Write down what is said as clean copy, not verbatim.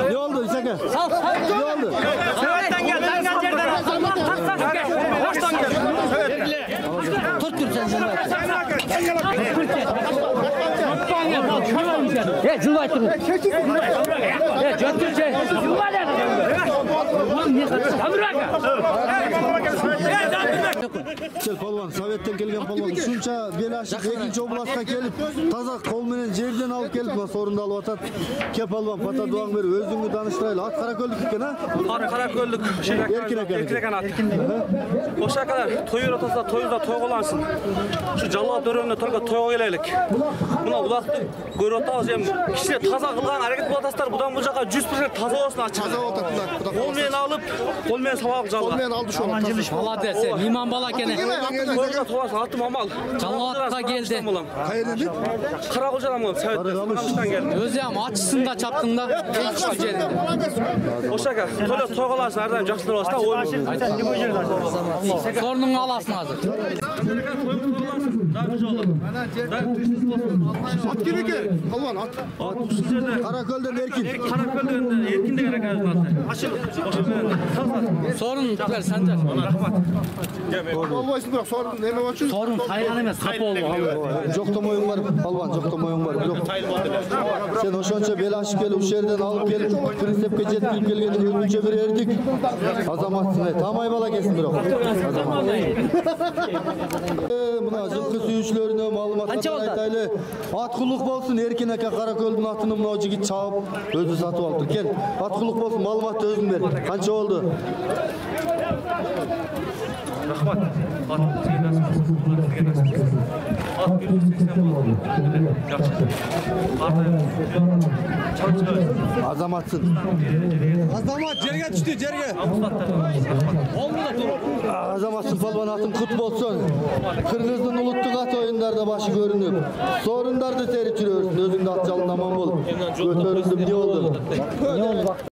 Ne oldu İshak? Ne oldu? Sevetten gel. Hoştan gel. Tut sen şunu. Ya cüvatın. Ya götürce. Gel palvan, Sovet'ten kelgen palvan. Şunça belaşıp ekinci oblastga kelip, taza kol menen жерден alıp kelip, sorunda alıp atat. Ke palvan, pata duan berip, özüңdү tanıştıraylı. At Karaköl'dük eкен, ha? At Karaköl'dük. Erkin at. Oşa kadar toy ortasında toyda toygulansın. Şu Jalal dörenine toyga toyga geleylik. Buna ulaqtı görüp atабыз эми кичине таза кылган аракет кылып атасыздар. Будан бул жака 100% таза болсун ачык. Таза болот атат. Кол менен алып, кол менен сабак жалга. Кол менен алды şu. Молодец. Мейман бала экен. Toyга тоғасын атым амал. Жалатқа келди. Кайерде? Каракөлжадан болом. Сәбеттен келди. Өзү ham ачысын да чаптың да. Ешқай жерінде. Ошака, тойло тойгаласын ардайым жакшы боласың да, ой. Сорнуң аласың азыр. At kemeke. Palvan at. Karaköl'den Erkin. Karakölden Erkin деген акабыздын аты. Ашыл. Сорун бер Санжар. Olmayısın bırak sorun ne olsun? Сорун тайган эмес, капы болду. Жоктомоюң бар, palvan, жоктомоюң бар. Жок. Sen ошончо бел ашып келип, ушул жерден алып келип, принципке жеткирип келгенде өзүнчө бир эрдик. Азаматсың, тамай бала экенсиң бирок. Мына жылкы сүйүүчүлөрүнө маалымат айтайлы. Ат кулук болсун, Эркин ака Каракөлдүн атын мына жигит чабып, өзү сатып алыптыр. Кел, ат кулук болсун, маалыматты өзүң бер. Канча болду? Рахмат. Azamatsın. Azamat жерге düştü жерге. Azamatsın palvan atın kut bolsun. Kırgızdın uluttuk at oyunlarda başı görünüp. Sorunlarda seyretçilörsün. Özünde at çalın aman bol. Götörüldüm ne oldu?